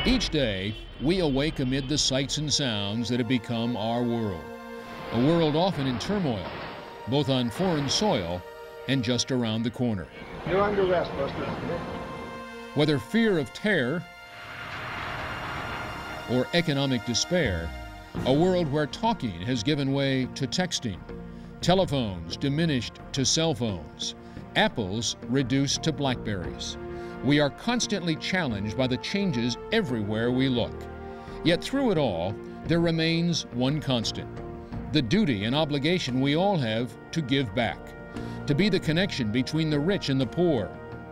Each day, we awake amid the sights and sounds that have become our world. A world often in turmoil, both on foreign soil and just around the corner. You're under arrest, Buster. Whether fear of terror or economic despair, a world where talking has given way to texting, telephones diminished to cell phones, apples reduced to Blackberries. We are constantly challenged by the changes everywhere we look. Yet through it all, there remains one constant: the duty and obligation we all have to give back, to be the connection between the rich and the poor,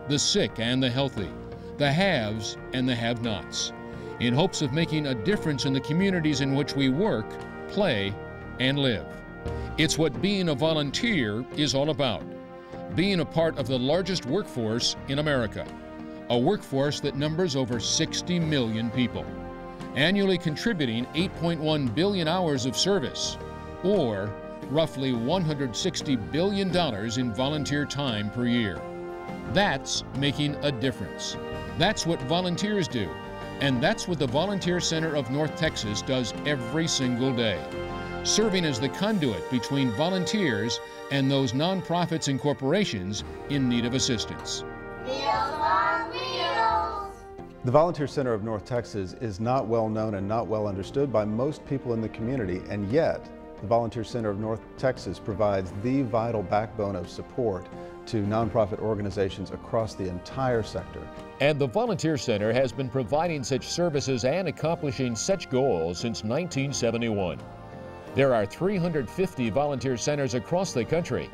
the sick and the healthy, the haves and the have-nots, in hopes of making a difference in the communities in which we work, play, and live. It's what being a volunteer is all about, being a part of the largest workforce in America, a workforce that numbers over 60 million people, annually contributing 8.1 billion hours of service, or roughly $160 billion in volunteer time per year. That's making a difference. That's what volunteers do, and that's what the Volunteer Center of North Texas does every single day, serving as the conduit between volunteers and those nonprofits and corporations in need of assistance. Meals on Wheels. The Volunteer Center of North Texas is not well known and not well understood by most people in the community, and yet the Volunteer Center of North Texas provides the vital backbone of support to nonprofit organizations across the entire sector. And the Volunteer Center has been providing such services and accomplishing such goals since 1971. There are 350 volunteer centers across the country,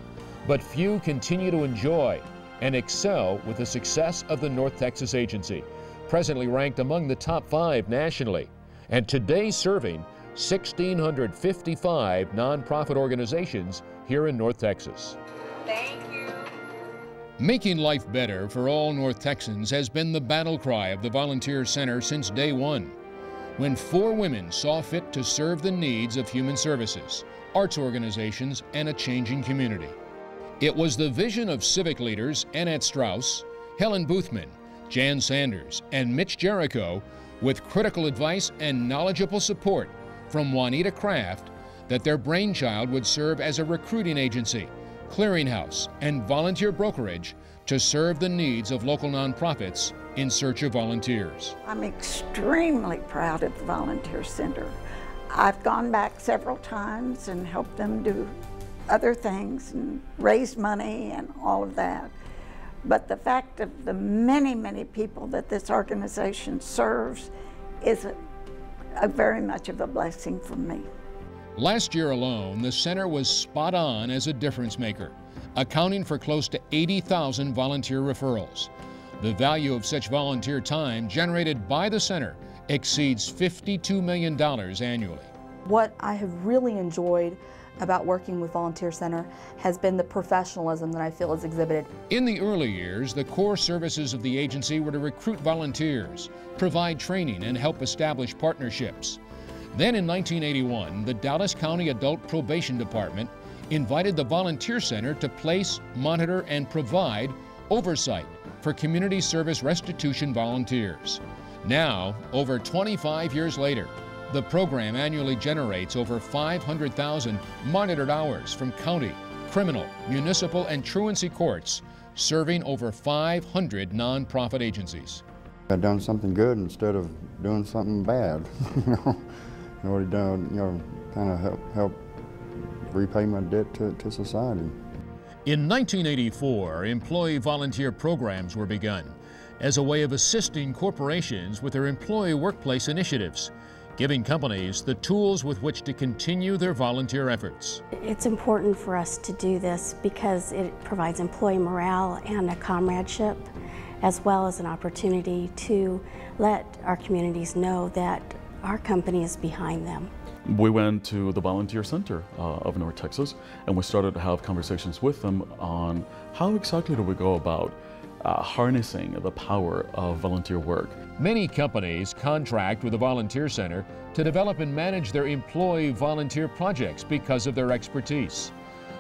but few continue to enjoy and excel with the success of the North Texas agency, presently ranked among the top 5 nationally, and today serving 1,655 nonprofit organizations here in North Texas. Thank you. Making life better for all North Texans has been the battle cry of the Volunteer Center since day one, when 4 women saw fit to serve the needs of human services, arts organizations, and a changing community. It was the vision of civic leaders Annette Strauss, Helen Boothman, Jan Sanders, and Mitch Jericho, with critical advice and knowledgeable support from Juanita Kraft, that their brainchild would serve as a recruiting agency, clearinghouse, and volunteer brokerage to serve the needs of local nonprofits in search of volunteers. I'm extremely proud of the Volunteer Center. I've gone back several times and helped them do other things and raise money and all of that. But the fact of the many, many people that this organization serves is a very much of a blessing for me. Last year alone, the center was spot on as a difference maker, accounting for close to 80,000 volunteer referrals. The value of such volunteer time generated by the center exceeds $52 million annually. What I have really enjoyed about working with Volunteer Center has been the professionalism that I feel is exhibited. In the early years, the core services of the agency were to recruit volunteers, provide training, and help establish partnerships. Then in 1981, the Dallas County Adult Probation Department invited the Volunteer Center to place, monitor, and provide oversight for community service restitution volunteers. Now, over 25 years later, the program annually generates over 500,000 monitored hours from county, criminal, municipal, and truancy courts, serving over 500 nonprofit agencies. I've done something good instead of doing something bad. Already done, kind of help repay my debt to society. In 1984, employee volunteer programs were begun as a way of assisting corporations with their employee workplace initiatives, giving companies the tools with which to continue their volunteer efforts. It's important for us to do this because it provides employee morale and a comradeship, as well as an opportunity to let our communities know that our company is behind them. We went to the Volunteer Center of North Texas, and we started to have conversations with them on how exactly do we go about harnessing the power of volunteer work. Many companies contract with the Volunteer Center to develop and manage their employee volunteer projects because of their expertise.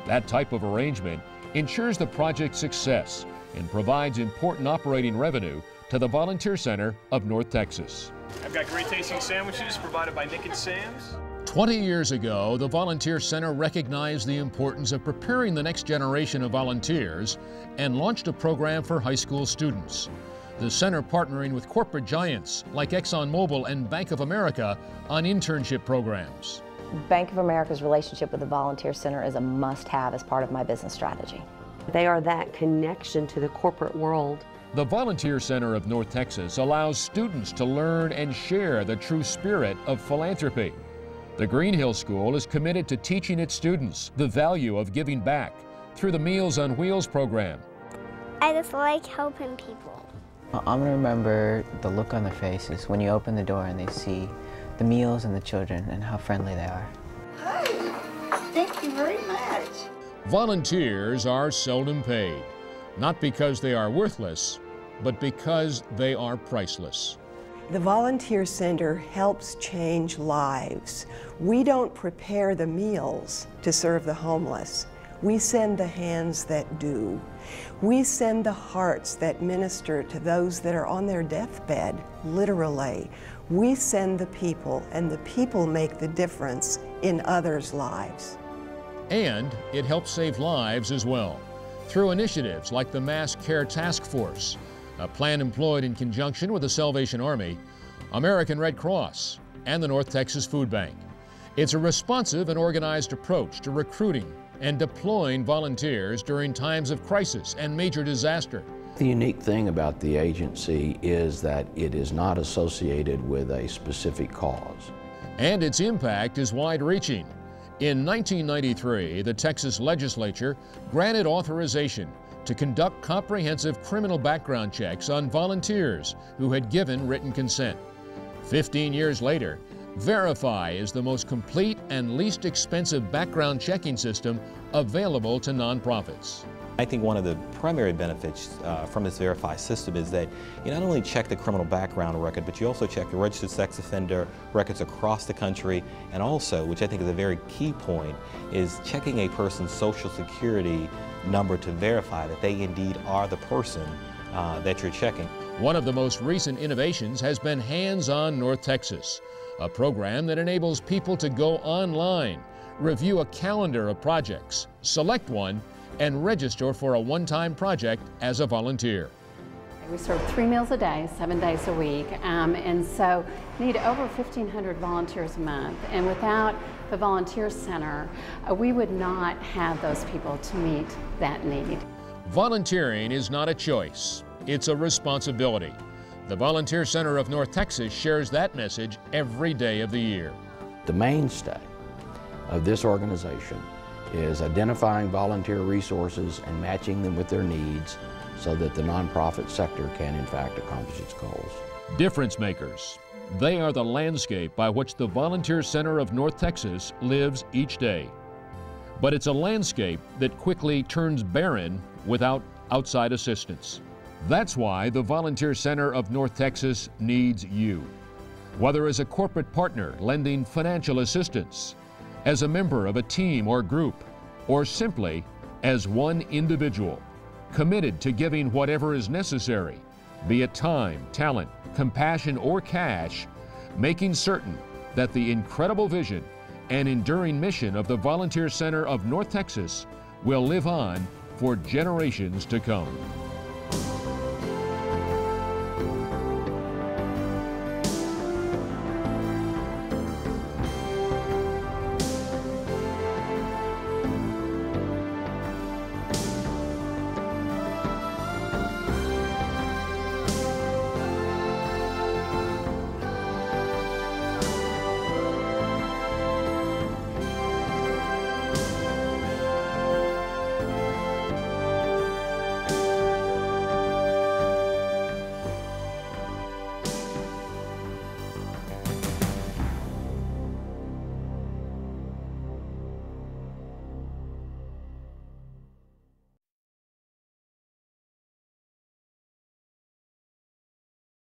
That type of arrangement ensures the project's success and provides important operating revenue to the Volunteer Center of North Texas. I've got great tasting sandwiches provided by Nick and Sam's. 20 years ago, the Volunteer Center recognized the importance of preparing the next generation of volunteers and launched a program for high school students. The center partnering with corporate giants like ExxonMobil and Bank of America on internship programs. Bank of America's relationship with the Volunteer Center is a must-have as part of my business strategy. They are that connection to the corporate world. The Volunteer Center of North Texas allows students to learn and share the true spirit of philanthropy. The Green Hill School is committed to teaching its students the value of giving back through the Meals on Wheels program. I just like helping people. I'm going to remember the look on their faces when you open the door and they see the meals and the children and how friendly they are. Hi, thank you very much. Volunteers are seldom paid, not because they are worthless, but because they are priceless. The Volunteer Center helps change lives. We don't prepare the meals to serve the homeless. We send the hands that do. We send the hearts that minister to those that are on their deathbed, literally. We send the people, and the people make the difference in others' lives. And it helps save lives as well, through initiatives like the Mass Care Task Force, a plan employed in conjunction with the Salvation Army, American Red Cross, and the North Texas Food Bank. It's a responsive and organized approach to recruiting and deploying volunteers during times of crisis and major disaster. The unique thing about the agency is that it is not associated with a specific cause. And its impact is wide-reaching. In 1993, the Texas legislature granted authorization to conduct comprehensive criminal background checks on volunteers who had given written consent. 15 years later, Verify is the most complete and least expensive background checking system available to nonprofits. I think one of the primary benefits from this Verify system is that you not only check the criminal background record, but you also check the registered sex offender records across the country, and also, which I think is a very key point, is checking a person's social security number to verify that they indeed are the person that you're checking. One of the most recent innovations has been Hands on North Texas, a program that enables people to go online, review a calendar of projects, select one, and register for a one-time project as a volunteer. We serve 3 meals a day, 7 days a week, and so need over 1,500 volunteers a month. And without the Volunteer Center, we would not have those people to meet that need. Volunteering is not a choice, it's a responsibility. The Volunteer Center of North Texas shares that message every day of the year. The mainstay of this organization is identifying volunteer resources and matching them with their needs so that the nonprofit sector can in fact accomplish its goals. Difference makers. They are the landscape by which the Volunteer Center of North Texas lives each day. But it's a landscape that quickly turns barren without outside assistance. That's why the Volunteer Center of North Texas needs you. Whether as a corporate partner lending financial assistance, as a member of a team or group, or simply as one individual, committed to giving whatever is necessary, be it time, talent, compassion, or cash, making certain that the incredible vision and enduring mission of the Volunteer Center of North Texas will live on for generations to come.